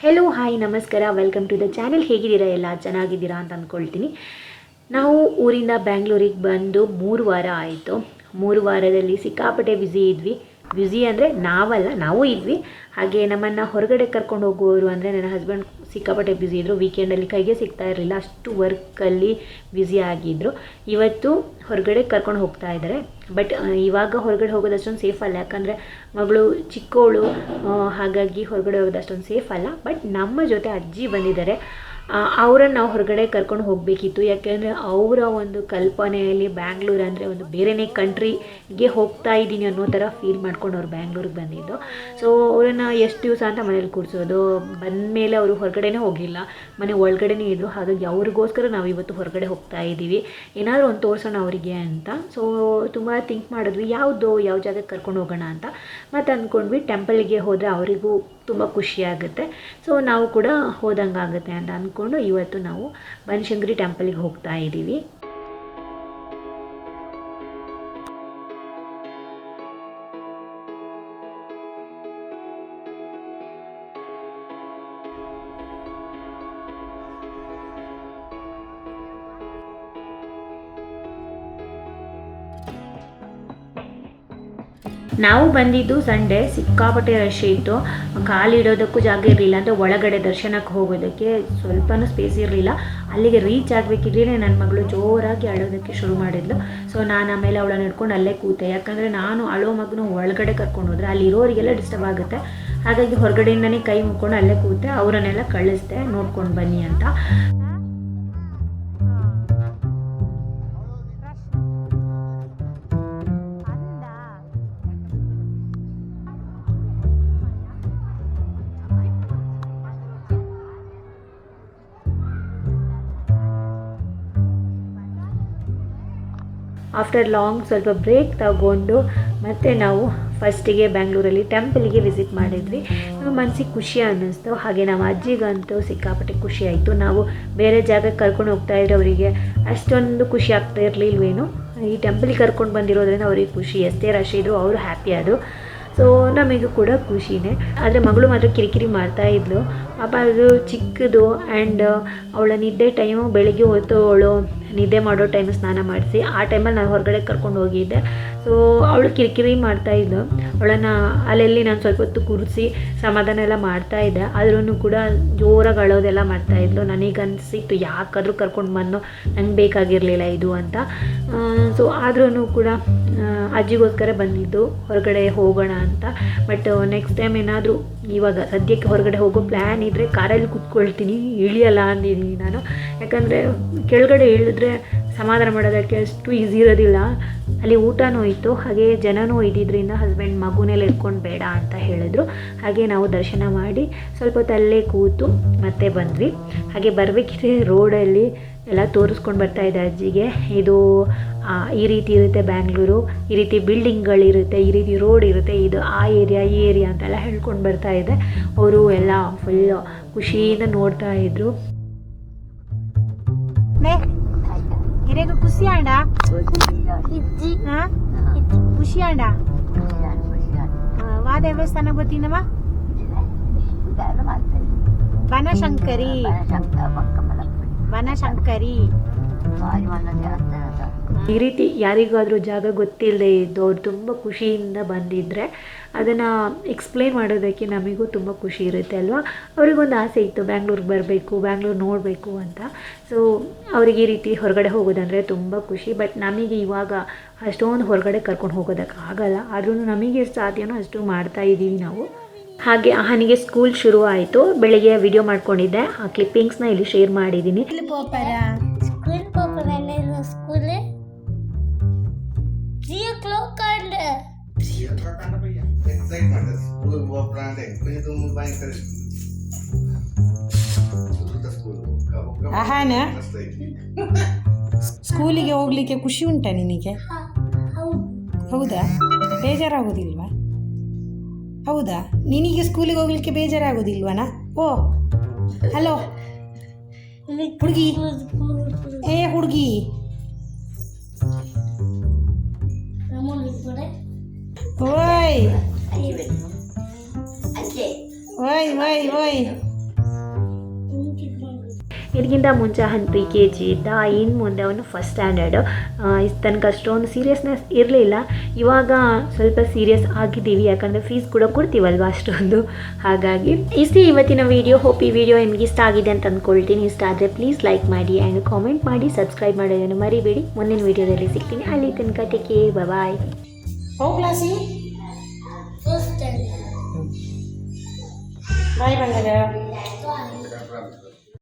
Hello hi ನಮಸ್ಕಾರ, welcome to the channel. ಹೇಗಿದ್ದೀರಾ? ಎಲ್ಲ ಚೆನ್ನಾಗಿದ್ದೀರಾ ಅಂತ ಅಂದ್ಕೊಳ್ತೀನಿ. ನಾವು ಊರಿಂದ ಬ್ಯಾಂಗ್ಳೂರಿಗೆ ಬಂದು 3 ವಾರ ಆಯಿತು. 3 ವಾರದಲ್ಲಿ ಸಿಕ್ಕಾಪಟ್ಟೆ ಬ್ಯುಸಿ ಅಂದರೆ ನಾವು ಇದ್ವಿ. ಹಾಗೆ ನಮ್ಮನ್ನು ಹೊರಗಡೆ ಕರ್ಕೊಂಡು ಹೋಗುವವರು ಅಂದರೆ ನನ್ನ ಹಸ್ಬೆಂಡ್ ಸಿಕ್ಕಾಪಟ್ಟೆ ಬ್ಯುಸಿ ಇದ್ದರು. ವೀಕೆಂಡಲ್ಲಿ ಕೈಗೆ ಸಿಗ್ತಾ ಇರಲಿಲ್ಲ, ಅಷ್ಟು ವರ್ಕಲ್ಲಿ ಬ್ಯುಸಿ ಆಗಿದ್ದರು. ಇವತ್ತು ಹೊರಗಡೆ ಕರ್ಕೊಂಡು ಹೋಗ್ತಾ ಇದ್ದಾರೆ. ಬಟ್ ಇವಾಗ ಹೊರಗಡೆ ಹೋಗೋದು ಅಷ್ಟೊಂದು ಸೇಫ್ ಅಲ್ಲ, ಯಾಕಂದರೆ ಮಗಳು ಚಿಕ್ಕವಳು, ಹಾಗಾಗಿ ಹೊರಗಡೆ ಹೋಗೋದು ಅಷ್ಟೊಂದು ಸೇಫ್ ಅಲ್ಲ. ಬಟ್ ನಮ್ಮ ಜೊತೆ ಅಜ್ಜಿ ಬಂದಿದ್ದಾರೆ. ಅವರನ್ನು ನಾವು ಹೊರಗಡೆ ಕರ್ಕೊಂಡು ಹೋಗಬೇಕಿತ್ತು. ಯಾಕೆಂದರೆ ಅವರ ಒಂದು ಕಲ್ಪನೆಯಲ್ಲಿ ಬ್ಯಾಂಗ್ಳೂರು ಅಂದರೆ ಒಂದು ಬೇರೆಯೇ ಕಂಟ್ರಿಗೆ ಹೋಗ್ತಾ ಇದ್ದೀನಿ ಅನ್ನೋ ಥರ ಫೀಲ್ ಮಾಡ್ಕೊಂಡು ಅವ್ರು ಬ್ಯಾಂಗ್ಳೂರಿಗೆ ಬಂದಿದ್ದು. ಸೊ ಅವರನ್ನು ಎಷ್ಟು ದಿವಸ ಅಂತ ಮನೇಲಿ ಕೂರಿಸೋದು, ಬಂದಮೇಲೆ ಅವರು ಹೊರಗಡೆನೇ ಹೋಗಿಲ್ಲ, ಮನೆ ಒಳಗಡೆನೇ ಇದ್ದರು. ಹಾಗಾಗಿ ಅವ್ರಿಗೋಸ್ಕರ ನಾವು ಇವತ್ತು ಹೊರಗಡೆ ಹೋಗ್ತಾ ಇದ್ದೀವಿ, ಏನಾದರೂ ಒಂದು ತೋರಿಸೋಣ ಅವರಿಗೆ ಅಂತ. ಸೊ ತುಂಬ ಥಿಂಕ್ ಮಾಡಿದ್ವಿ ಯಾವ ಜಾಗಕ್ಕೆ ಕರ್ಕೊಂಡು ಹೋಗೋಣ ಅಂತ. ಮತ್ತು ಅಂದ್ಕೊಂಡ್ವಿ ಟೆಂಪಲ್ಗೆ ಹೋದರೆ ಅವರಿಗೂ ತುಂಬ ಖುಷಿಯಾಗುತ್ತೆ, ಸೊ ನಾವು ಕೂಡ ಹೋದಂಗಾಗುತ್ತೆ ಅಂತ ಅಂದ್ಕೊಂಡು ಇವತ್ತು ನಾವು ಬನಶಂಕರಿ ಟೆಂಪಲ್ಗೆ ಹೋಗ್ತಾ ಇದ್ದೀವಿ. ನಾವು ಬಂದಿದ್ದು ಸಂಡೇ, ಸಿಕ್ಕಾಪಟ್ಟೆ ರಶ್ ಇತ್ತು. ಕಾಲಿಡೋದಕ್ಕೂ ಜಾಗ ಇರಲಿಲ್ಲ, ಅಂದರೆ ಒಳಗಡೆ ದರ್ಶನಕ್ಕೆ ಹೋಗೋದಕ್ಕೆ ಸ್ವಲ್ಪನೂ ಸ್ಪೇಸ್ ಇರಲಿಲ್ಲ. ಅಲ್ಲಿಗೆ ರೀಚ್ ಆಗಬೇಕಿದ್ರೆ ನನ್ನ ಮಗಳು ಜೋರಾಗಿ ಅಳೋದಕ್ಕೆ ಶುರು ಮಾಡಿದ್ಲು. ಸೊ ನಾನು ಆಮೇಲೆ ಅವಳನ್ನ ಹಿಡ್ಕೊಂಡು ಅಲ್ಲೇ ಕೂತೆ, ಯಾಕಂದರೆ ನಾನು ಅಳೋ ಮಗನ ಒಳಗಡೆ ಕರ್ಕೊಂಡು ಹೋದರೆ ಅಲ್ಲಿರೋರಿಗೆಲ್ಲ ಡಿಸ್ಟರ್ಬ್ ಆಗುತ್ತೆ. ಹಾಗಾಗಿ ಹೊರಗಡೆಯಿಂದನೇ ಕೈ ಮುಕ್ಕೊಂಡು ಅಲ್ಲೇ ಕೂತೆ, ಅವರನ್ನೆಲ್ಲ ಕಳಿಸ್ದೆ ನೋಡ್ಕೊಂಡು ಬನ್ನಿ ಅಂತ. ಆಫ್ಟರ್ ಲಾಂಗ್ ಸ್ವಲ್ಪ ಬ್ರೇಕ್ ತಗೊಂಡು ಮತ್ತೆ ನಾವು ಫಸ್ಟಿಗೆ ಬ್ಯಾಂಗ್ಳೂರಲ್ಲಿ ಟೆಂಪಲ್ಗೆ ವಿಸಿಟ್ ಮಾಡಿದ್ವಿ. ನಮ್ಮ ಮನಸ್ಸಿಗೆ ಖುಷಿ ಅನ್ನಿಸ್ತು. ಹಾಗೆ ನಮ್ಮ ಅಜ್ಜಿಗಂತೂ ಸಿಕ್ಕಾಪಟ್ಟೆ ಖುಷಿ ಆಯಿತು. ನಾವು ಬೇರೆ ಜಾಗಕ್ಕೆ ಕರ್ಕೊಂಡು ಹೋಗ್ತಾ ಇದ್ರೆ ಅವರಿಗೆ ಅಷ್ಟೊಂದು ಖುಷಿ ಆಗ್ತಾ ಇರಲಿಲ್ವೇನು. ಈ ಟೆಂಪಲ್ಗೆ ಕರ್ಕೊಂಡು ಬಂದಿರೋದ್ರಿಂದ ಅವ್ರಿಗೆ ಖುಷಿ, ಎಷ್ಟೇ ರಶ್ ಇದ್ದರು ಅವರು ಹ್ಯಾಪಿ ಆದರು. ಸೊ ನಮಗೂ ಕೂಡ ಖುಷಿನೇ. ಆದರೆ ಮಗಳು ಮಾತ್ರ ಕಿರಿಕಿರಿ ಮಾಡ್ತಾಯಿದ್ಲು ಪಾಪ. ಅದು ಚಿಕ್ಕದು ಆ್ಯಂಡ್ ಅವಳ ನಿದ್ದೆ ಟೈಮು ಬೆಳಿಗ್ಗೆ ಹೊತ್ತು ಅವಳು ನಿದ್ದೆ ಮಾಡೋ ಟೈಮು ಸ್ನಾನ ಮಾಡಿಸಿ ಆ ಟೈಮಲ್ಲಿ ನಾನು ಹೊರಗಡೆ ಕರ್ಕೊಂಡು ಹೋಗಿದ್ದೆ. ಸೊ ಅವಳು ಕಿರಿಕಿರಿ ಮಾಡ್ತಾಯಿದ್ಲು. ಅವಳನ್ನು ಅಲ್ಲೆಲ್ಲಿ ನಾನು ಸ್ವಲ್ಪ ಹೊತ್ತು ಕೂರಿಸಿ ಸಮಾಧಾನ ಎಲ್ಲ ಮಾಡ್ತಾಯಿದ್ದೆ. ಆದ್ರೂ ಕೂಡ ಜೋರಾಗಿ ಅಳೋದೆಲ್ಲ ಮಾಡ್ತಾಯಿದ್ಲು. ನನಗನ್ಸಿತ್ತು ಯಾಕಾದರೂ ಕರ್ಕೊಂಡು ಬಂದು ನಂಗೆ ಬೇಕಾಗಿರಲಿಲ್ಲ ಇದು ಅಂತ. ಸೊ ಆದ್ರೂ ಕೂಡ ಅಜ್ಜಿಗೋಸ್ಕರ ಬಂದಿದ್ದು ಹೊರಗಡೆ ಹೋಗೋಣ ಅಂತ. ಬಟ್ ನೆಕ್ಸ್ಟ್ ಟೈಮ್ ಏನಾದರೂ ಇವಾಗ ಸದ್ಯಕ್ಕೆ ಹೊರಗಡೆ ಹೋಗೋ ಪ್ಲ್ಯಾನ್ ಇದ್ದರೆ ಕಾರಲ್ಲಿ ಕೂತ್ಕೊಳ್ತೀನಿ, ಇಳಿಯಲ್ಲ ಅಂದಿದ್ದೀನಿ ನಾನು. ಯಾಕಂದರೆ ಕೆಳಗಡೆ ಇಳಿದ್ರೆ ಸಮಾಧಾನ ಮಾಡೋದಕ್ಕೆ ಅಷ್ಟು ಈಸಿ ಇರೋದಿಲ್ಲ. ಅಲ್ಲಿ ಊಟನೂ ಇತ್ತು, ಹಾಗೆ ಜನನೂ ಇದ್ದಿದ್ದರಿಂದ ಹಸ್ಬೆಂಡ್ ಮಗುನೆಲ್ಲ ಇಟ್ಕೊಂಡು ಬೇಡ ಅಂತ ಹೇಳಿದ್ರು. ಹಾಗೆ ನಾವು ದರ್ಶನ ಮಾಡಿ ಸ್ವಲ್ಪ ಹೊತ್ತಲ್ಲೇ ಕೂತು ಮತ್ತೆ ಬಂದ್ವಿ. ಹಾಗೆ ಬರಬೇಕಿದ್ರೆ ರೋಡಲ್ಲಿ ಎಲ್ಲ ತೋರಿಸ್ಕೊಂಡು ಬರ್ತಾಯಿದ್ದೆ ಅಜ್ಜಿಗೆ. ಇದು ಈ ರೀತಿ ಇರುತ್ತೆ ಬ್ಯಾಂಗ್ಳೂರು, ಈ ರೀತಿ ಬಿಲ್ಡಿಂಗ್ಗಳಿರುತ್ತೆ, ಈ ರೀತಿ ರೋಡ್ ಇರುತ್ತೆ, ಇದು ಈ ಏರಿಯಾ ಅಂತೆಲ್ಲ ಹೇಳ್ಕೊಂಡು ಬರ್ತಾಯಿದ್ದೆ. ಅವರು ಎಲ್ಲ ಫುಲ್ ಖುಷಿಯಿಂದ ನೋಡ್ತಾ ಇದ್ರು. ಖುಷಿ ಆಂಡ ಖುಷಿ ಆಂಡ ವಾ ದೇವಸ್ಥಾನ ಗೊತ್ತಿನವ ಬನಶಂಕರಿ ಈ ರೀತಿ ಯಾರಿಗಾದರೂ ಜಾಗ ಗೊತ್ತಿಲ್ಲದೆ ಇದ್ದವ್ರು ತುಂಬ ಖುಷಿಯಿಂದ ಬಂದಿದ್ದರೆ ಅದನ್ನು ಎಕ್ಸ್ಪ್ಲೇನ್ ಮಾಡೋದಕ್ಕೆ ನಮಗೂ ತುಂಬ ಖುಷಿ ಇರುತ್ತೆ ಅಲ್ವಾ. ಅವ್ರಿಗೊಂದು ಆಸೆ ಇತ್ತು ಬ್ಯಾಂಗ್ಳೂರಿಗೆ ಬರಬೇಕು, ಬ್ಯಾಂಗ್ಳೂರು ನೋಡಬೇಕು ಅಂತ. ಸೊ ಅವ್ರಿಗೆ ಈ ರೀತಿ ಹೊರಗಡೆ ಹೋಗೋದಂದರೆ ತುಂಬ ಖುಷಿ. ಬಟ್ ನಮಗೆ ಇವಾಗ ಅಷ್ಟೊಂದು ಹೊರಗಡೆ ಕರ್ಕೊಂಡು ಹೋಗೋದಕ್ಕೆ ಆಗಲ್ಲ. ಆದ್ರೂ ನಮಗೆ ಎಷ್ಟು ಸಾಧ್ಯವೋ ಅಷ್ಟು ಮಾಡ್ತಾ ಇದ್ದೀವಿ ನಾವು. ಹಾಗೆ ಅಹನಿಗೆ ಸ್ಕೂಲ್ ಶುರು ಆಯಿತು. ಬೆಳಿಗ್ಗೆ ವಿಡಿಯೋ ಮಾಡ್ಕೊಂಡಿದ್ದೆ, ಆ ಕ್ಲಿಪ್ಪಿಂಗ್ಸ್ನ ಇಲ್ಲಿ ಶೇರ್ ಮಾಡಿದ್ದೀನಿ. ಅಹಾನ ಸ್ಕೂಲಿಗೆ ಹೋಗ್ಲಿಕ್ಕೆ ಖುಷಿ ಉಂಟಾ ನಿನಗೆ? ಹೌದಾ? ಬೇಜಾರಾಗೋದಿಲ್ವಾ? ಹೌದಾ? ನಿನಗೆ ಸ್ಕೂಲಿಗೆ ಹೋಗ್ಲಿಕ್ಕೆ ಬೇಜಾರಾಗೋದಿಲ್ವನಾ? ಓ ಹಲೋ ಹುಡುಗಿ, ಹುಡುಗಿ ಓಯ್ ಓಯ್ ಓಯ್ ಓಯ್ ಇದಕ್ಕಿಂತ ಮುಂಚೆ ಅವನು pre-KG ಇದ್ದ, ಇನ್ನು ಮುಂದೆ ಅವನು ಫಸ್ಟ್ ಸ್ಟ್ಯಾಂಡರ್ಡು. ಇಷ್ಟು ತನಕ ಅಷ್ಟೊಂದು ಸೀರಿಯಸ್ನೆಸ್ ಇರಲಿಲ್ಲ, ಇವಾಗ ಸ್ವಲ್ಪ ಸೀರಿಯಸ್ ಆಗಿದ್ದೀವಿ, ಯಾಕಂದರೆ ಫೀಸ್ ಕೂಡ ಕೊಡ್ತೀವಲ್ವ ಅಷ್ಟೊಂದು. ಹಾಗಾಗಿ ಇಷ್ಟೇ ಇವತ್ತಿನ ವಿಡಿಯೋ. ಹೋಪ್ ಈ ವಿಡಿಯೋ ನಿಮಗೆ ಇಷ್ಟ ಆಗಿದೆ ಅಂತ ಅಂದ್ಕೊಳ್ತೀನಿ. ಇಷ್ಟ ಆದರೆ ಪ್ಲೀಸ್ ಲೈಕ್ ಮಾಡಿ ಆ್ಯಂಡ್ ಕಾಮೆಂಟ್ ಮಾಡಿ, ಸಬ್ಸ್ಕ್ರೈಬ್ ಮಾಡೋದನ್ನು ಮರಿಬೇಡಿ. ಮುಂದಿನ ವಿಡಿಯೋದಲ್ಲಿ ಸಿಗ್ತೀನಿ. ಅಲ್ಲಿ ತನಕ ಟೇಕ್ ಕೇರ್, ಬಾಯ್. ಕ್ಲಾಸಿ ಬಾಯ್ ಬಂದಾಗ